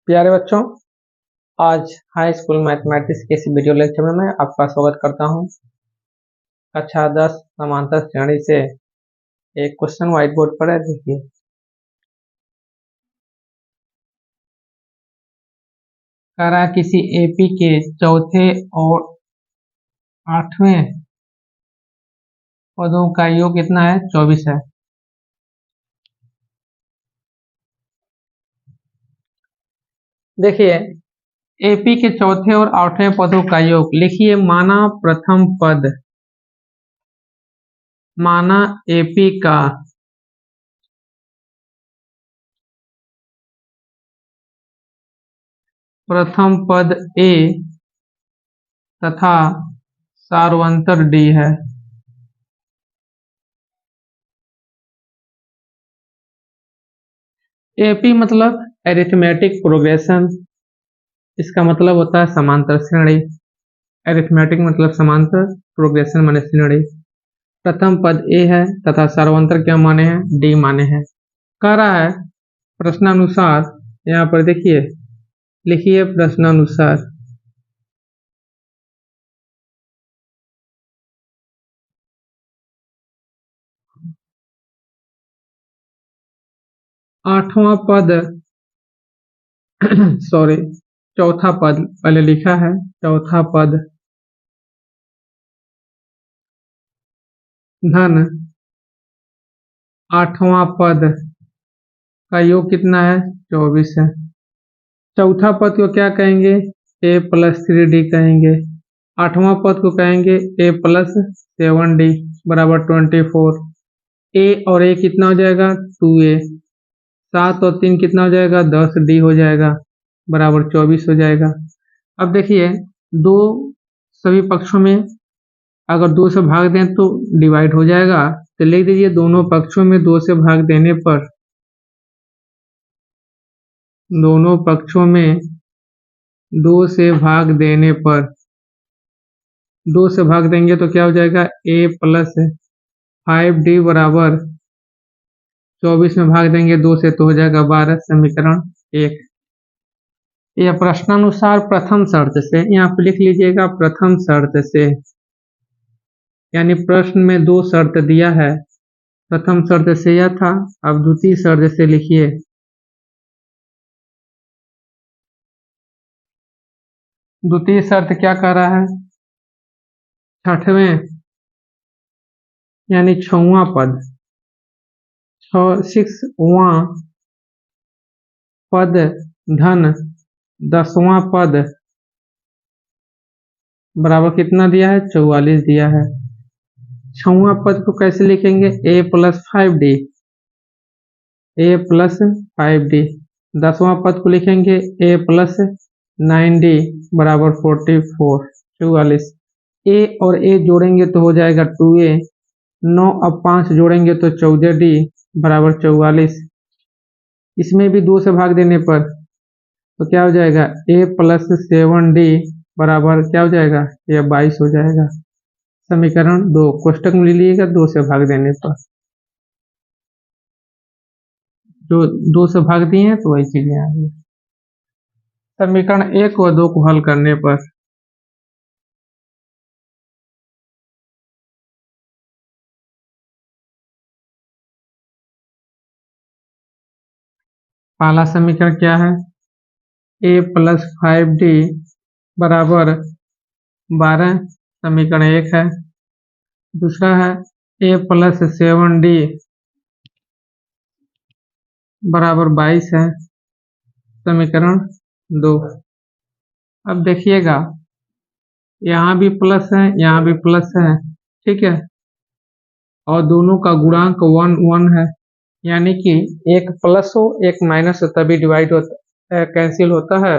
प्यारे बच्चों, आज हाई स्कूल मैथमेटिक्स के इस वीडियो लेक्चर में मैं आपका स्वागत करता हूं। कक्षा 10 समांतर श्रेणी से एक क्वेश्चन व्हाइट बोर्ड पर है, देखिए। कह रहा है किसी एपी के चौथे और 8वें पदों का योग कितना है? 24 है। देखिए, एपी के चौथे और 8वें पदों का योग लिखिए। माना प्रथम पद, माना एपी का प्रथम पद ए तथा सार्वंतर डी है। एपी मतलब एरिथमेटिक प्रोग्रेशन, इसका मतलब होता है समांतर श्रेणी। एरिथमेटिक मतलब समांतर, प्रोग्रेशन माने श्रेणी। प्रथम पद ए है तथा सार्वंतर क्या माने हैं? डी माने हैं। कह रहा है प्रश्नानुसार, यहाँ पर देखिए, लिखिए प्रश्नानुसार। आठवां पद सॉरी, चौथा पद पहले लिखा है। चौथा पद धन आठवां पद का योग कितना है? 24 है। चौथा पद को क्या कहेंगे? ए प्लस 3d कहेंगे। आठवां पद को कहेंगे ए प्लस 7d बराबर 24। ए और ए कितना हो जाएगा? 2a। 7 और 3 कितना हो जाएगा? 10d हो जाएगा बराबर 24 हो जाएगा। अब देखिए, दो सभी पक्षों में अगर 2 से भाग दें तो डिवाइड हो जाएगा, तो लिख दीजिए दोनों पक्षों में 2 से भाग देने पर, दोनों पक्षों में 2 से भाग देने पर, 2 से भाग देंगे तो क्या हो जाएगा? a प्लस 5d बराबर 24 में भाग देंगे 2 से तो हो जाएगा 12। समीकरण 1। यह प्रश्नानुसार प्रथम शर्त से, यहाँ पे लिख लीजिएगा प्रथम शर्त से, यानी प्रश्न में 2 शर्त दिया है। प्रथम शर्त से यह था, अब द्वितीय शर्त से लिखिए। द्वितीय शर्त क्या कह रहा है? छठवें यानी 6वां पद, 6वां पद धन 10वां पद बराबर कितना दिया है? 44 दिया है। 6वां पद को कैसे लिखेंगे? a plus 5d, a plus 5d। 10वां पद को लिखेंगे a प्लस 9d बराबर 44, 44। a और a जोड़ेंगे तो हो जाएगा 2a। 9 अब 5 जोड़ेंगे तो 14d बराबर 44। इसमें भी 2 से भाग देने पर तो क्या हो जाएगा? a प्लस 7d बराबर क्या हो जाएगा? यह 22 हो जाएगा। समीकरण 2 कोष्टक में ले लीजिएगा 2 से भाग देने पर, जो 2 से भाग दिए हैं तो वही चीजें आ गई। समीकरण 1 और 2 को हल करने पर पहला समीकरण क्या है? a प्लस 5d बराबर 12, समीकरण 1 है। दूसरा है a प्लस 7d बराबर 22 है, समीकरण 2। अब देखिएगा, यहाँ भी प्लस है, यहाँ भी प्लस है, ठीक है, और दोनों का गुणांक 1 1 है, यानी कि एक प्लस हो एक माइनस हो तभी डिवाइड होता है, कैंसिल होता है।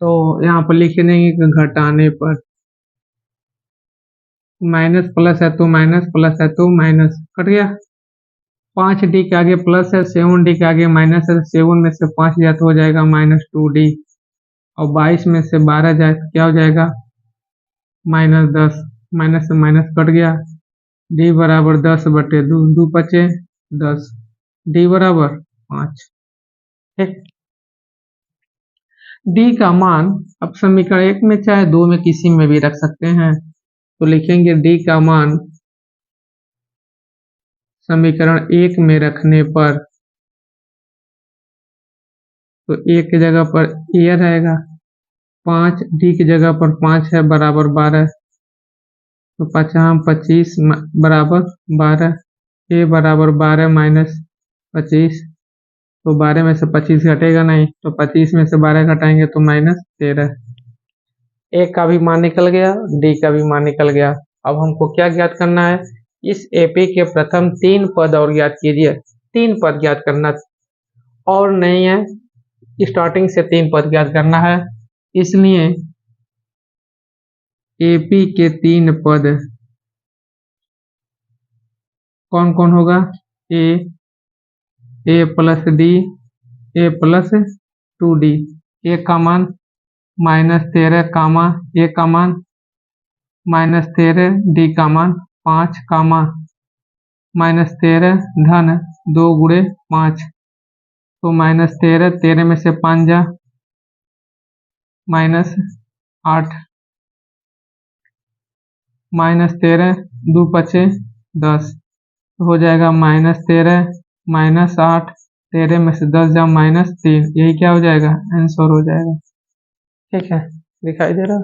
तो यहाँ पर लिख देंगे कि घटाने पर, माइनस प्लस है तो माइनस, प्लस है तो माइनस, कट गया। 5d के आगे प्लस है, 7d के आगे माइनस है, 7 में से 5 जाए तो हो जाएगा -2d, और 22 में से 12 जाए तो क्या हो जाएगा? -10। माइनस से माइनस कट गया। d बराबर 10/2, 2 बचे 10, d बराबर 5। ठीक, डी का मान अब समीकरण 1 में चाहे 2 में किसी में भी रख सकते हैं, तो लिखेंगे डी का मान समीकरण 1 में रखने पर, तो ए की जगह पर ए रहेगा, 5 डी की जगह पर 5 है बराबर 12, तो 5 25 बराबर 12, ए बराबर 12 माइनस 25, तो 12 में से 25 घटेगा नहीं, तो 25 में से 12 घटाएंगे तो -13। ए का भी मान निकल गया, डी का भी मान निकल गया। अब हमको क्या ज्ञात करना है, इस एपी के प्रथम 3 पद और ज्ञात कीजिए। 3 पद ज्ञात करना और नहीं है, स्टार्टिंग से 3 पद ज्ञात करना है, इसलिए एपी के 3 पद कौन कौन होगा, ए प्लस डी, ए प्लस 2d, ए का मान -13 कामा ए का मान -13, डी का मान 5 कामा -13 धन 2 गुणे 5, तो -13, 13 में से 5 जा -8, -13 2 पचे 10, तो हो जाएगा -13 -8, 13 में से 10 जा -3, यही क्या हो जाएगा, आंसर हो जाएगा। ठीक है, दिखाई दे रहा।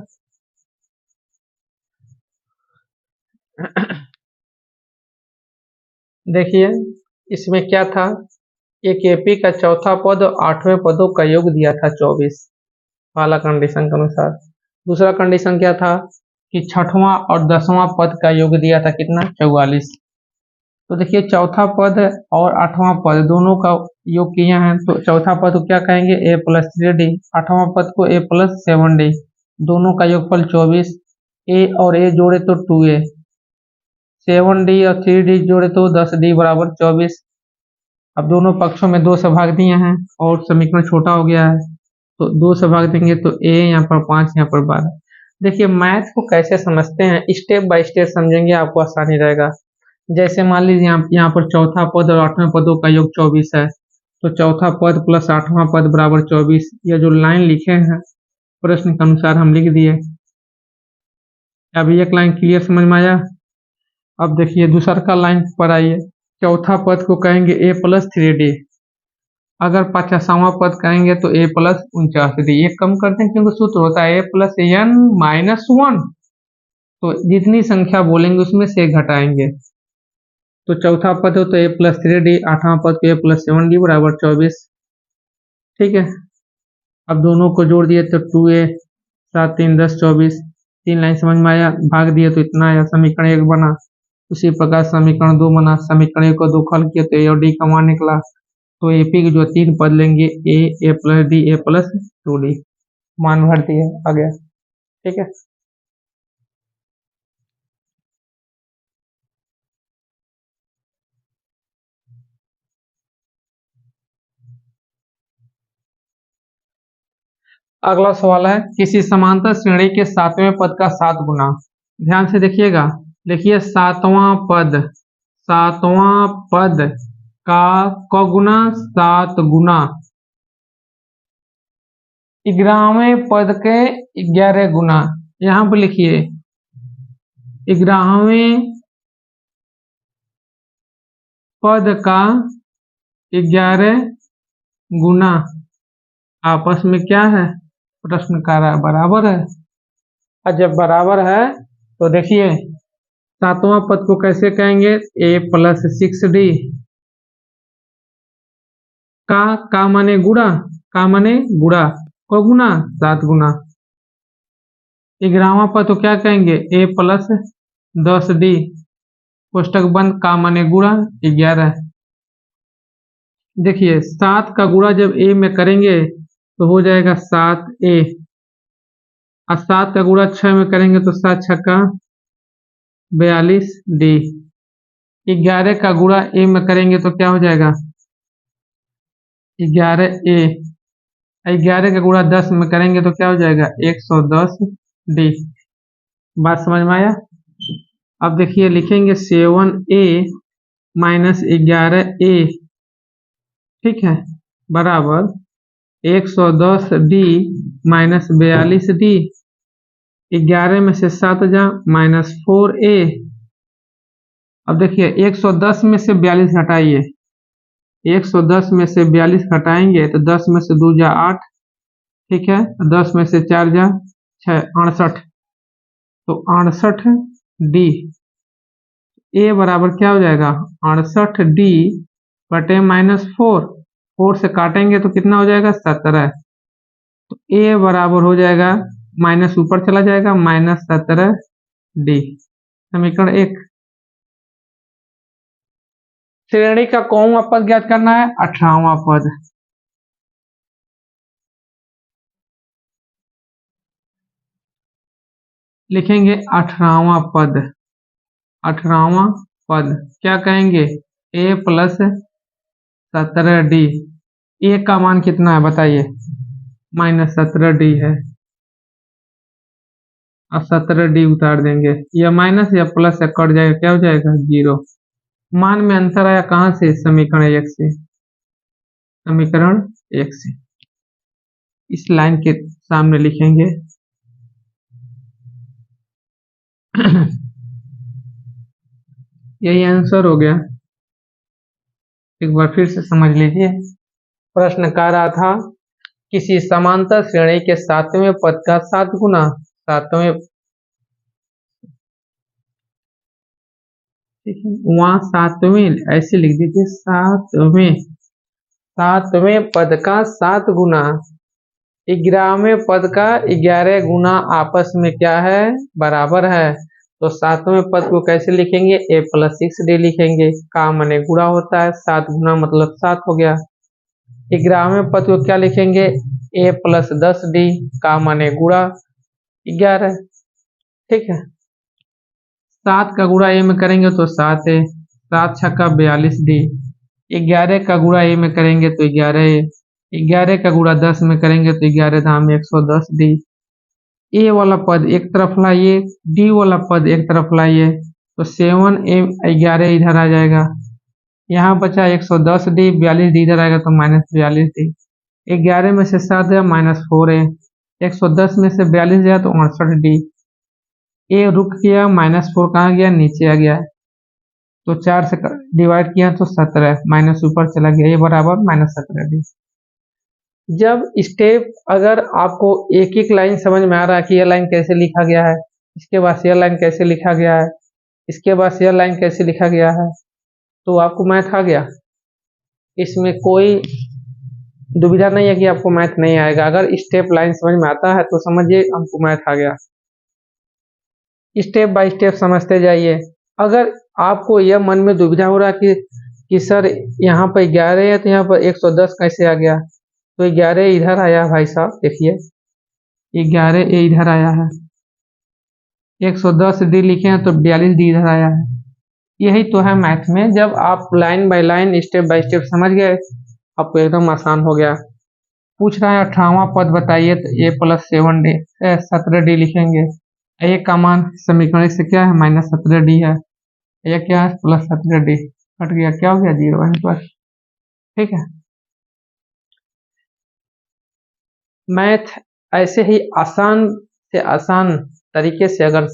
देखिए इसमें क्या था, एक एपी का चौथा पद और 8वें पदों का योग दिया था 24, पहला कंडीशन के अनुसार। दूसरा कंडीशन क्या था कि 6वां और 10वां पद का योग दिया था कितना, 44। तो देखिए चौथा पद और 8वां पद दोनों का योग किया है, तो चौथा पद को क्या कहेंगे, a + 3d, 8वां पद को a + 7d, दोनों का योगफल 24, a और a जोड़े तो 2a, 7d और 3d जोड़े तो 10d बराबर 24। अब दोनों पक्षों में 2 से भाग दिए हैं और समीकरण छोटा हो गया है, तो 2 से भाग देंगे तो a यहाँ पर 5, यहाँ पर 12। देखिए मैथ को कैसे समझते हैं, स्टेप बाय स्टेप समझेंगे, आपको आसानी रहेगा। जैसे मान लीजिए यहाँ पर चौथा पद और 8वें पदों का योग 24 है, तो चौथा पद प्लस 8वां पद बराबर 24, यह जो लाइन लिखे हैं प्रश्न के अनुसार हम लिख दिए। अभी एक लाइन क्लियर समझ में आया। अब देखिए दूसरा का लाइन पर आइए, चौथा पद को कहेंगे a + 3d, अगर 50वां पद कहेंगे तो a + 49d, ये कम करते हैं क्योंकि सूत्र होता है a + n - 1, तो जितनी संख्या बोलेंगे उसमें से घटाएंगे, तो चौथा पद हो तो a + 3d, 8वां पद को a + 7d बराबर 24। ठीक है, अब दोनों को जोड़ दिए तो 2a 7 3 10 24, 3 लाइन समझ में आया, भाग दिए तो इतना आया, समीकरण 1 बना। उसी प्रकार समीकरण 2 बना, समीकरण 1 को 2 खल किया तो a और d का मान निकला, तो एपी के जो 3 पद लेंगे a + d, a + 2d, मान भर दिए, आ गया। ठीक है, अगला सवाल है, किसी समांतर श्रेणी के 7वें पद का 7 गुना, ध्यान से देखिएगा, देखिए 7वां पद, 7वां पद का क गुना, 7 गुना 11वें पद के 11 गुना, यहाँ पर लिखिए 11वें पद का 11 गुना, आपस में क्या है, प्रश्न कर रहा है बराबर है, और जब बराबर है तो देखिए 7वां पद को कैसे कहेंगे, a + 6d, का माने गुणा, का माने गुणा, को गुना 7 गुना। 11वां पद को क्या कहेंगे, a + 10d, कोष्टक बंद, का माने गुणा 11। देखिए 7 का गुणा जब a में करेंगे तो हो जाएगा 7a, और 7 का गुणा 6 में करेंगे तो 7 छक्का 42d, 11 का गुणा a में करेंगे तो क्या हो जाएगा 11a, 11 का गुणा 10 में करेंगे तो क्या हो जाएगा 110d, बात समझ में आया। अब देखिए लिखेंगे 7a - 11a, ठीक है, बराबर 110 डी माइनस 42 डी, 11 में से 7 जा माइनस 4a। अब देखिए 110 में से 42 हटाइए, 110 में से 42 हटाएंगे तो 10 में से 2 जा 8, ठीक है, 10 में से 4 जा 6, 68। तो 68 डी, ए बराबर क्या हो जाएगा 68 डी बटे माइनस 4 से काटेंगे तो कितना हो जाएगा 17। तो ए बराबर हो जाएगा, माइनस ऊपर चला जाएगा, माइनस 17 डी। समीकरण 1। श्रेणी का कौनवा पद ज्ञात करना है 18वां पद। लिखेंगे 18वां पद, 18वां पद क्या कहेंगे a प्लस 17d। ए का मान कितना है बताइए, माइनस 17d है। अब 17d उतार देंगे, या माइनस या प्लस या कट जाएगा, क्या हो जाएगा 0। मान में अंतर आया कहां से, समीकरण 1 से, समीकरण 1 से। इस लाइन के सामने लिखेंगे यही आंसर हो गया। एक बार फिर से समझ लीजिए। प्रश्न कह रहा था किसी समांतर श्रेणी के 7वें पद का 7 गुना 7वें, वहां 7वें ऐसे लिख दीजिए, 7वें पद का 7 गुना 11वें पद का 11 गुना आपस में क्या है, बराबर है। तो 7वें पद को कैसे लिखेंगे, a प्लस 6d लिखेंगे, का माने गुणा होता है, 7 गुना मतलब 7 हो गया। 11वें पद को क्या लिखेंगे, a प्लस 10d, का माने गुणा 11, ठीक है। 7 का गुणा a में करेंगे तो 7 है, 7 छक्का 42d। 11 का गुणा a में करेंगे तो 11 है, 11 का गुणा 10 में करेंगे तो 11 धाम 110d। ए वाला पद एक तरफ लाइए, डी वाला पद एक तरफ लाइए, तो 7a 11 इधर आ जाएगा, यहाँ बचा 110d, 42d इधर आएगा तो माइनस 42d। 11 में से 7 है माइनस 4 है, 110 में से 42 गया तो 68d। ए रुक गया, माइनस 4 कहाँ गया, नीचे आ गया, तो 4 से डिवाइड किया तो 17, माइनस ऊपर चला गया, ये बराबर माइनस 17d। जब स्टेप अगर आपको एक एक लाइन समझ में आ रहा है कि यह लाइन कैसे लिखा गया है, इसके बाद यह लाइन कैसे लिखा गया है, इसके बाद यह लाइन कैसे लिखा गया है, तो आपको मैथ आ गया। इसमें कोई दुविधा नहीं है कि आपको मैथ नहीं आएगा। अगर स्टेप लाइन समझ में आता है तो समझिए हमको मैथ आ गया। स्टेप बाय स्टेप समझते जाइए। अगर आपको यह मन में दुविधा हो रहा है कि सर यहाँ पर 11 है तो यहाँ पर 110 कैसे आ गया, तो 11 इधर आया भाई साहब, देखिए 11 ए इधर आया है, 110 डी लिखे हैं तो 42 डी इधर आया है। यही तो है मैथ में, जब आप line by line step by step समझ गए आपको एकदम आसान हो गया। पूछ रहा है 18वां पद बताइए, तो a प्लस 7d 17d लिखेंगे। a का मान समीकरण से क्या है, माइनस 17d है, ये क्या है प्लस 17d, कट गया, क्या हो गया 0 वहीं पर, ठीक है। मैथ ऐसे ही आसान से आसान तरीके से अगर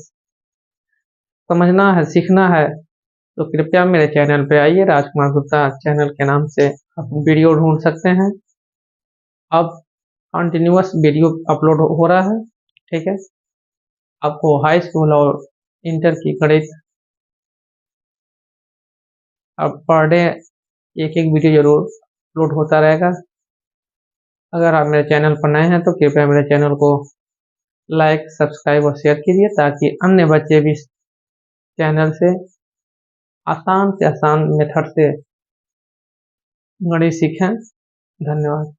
समझना है, सीखना है, तो कृपया मेरे चैनल पे आइए। राजकुमार गुप्ता चैनल के नाम से आप वीडियो ढूंढ सकते हैं। अब कंटिन्यूअस वीडियो अपलोड हो रहा है, ठीक है। आपको हाई स्कूल और इंटर की गणित अब पर डे एक एक वीडियो जरूर अपलोड होता रहेगा। अगर आप मेरे चैनल पर नए हैं तो कृपया मेरे चैनल को लाइक, सब्सक्राइब और शेयर कीजिए, ताकि अन्य बच्चे भी चैनल से आसान मेथड से गणित सीखें। धन्यवाद।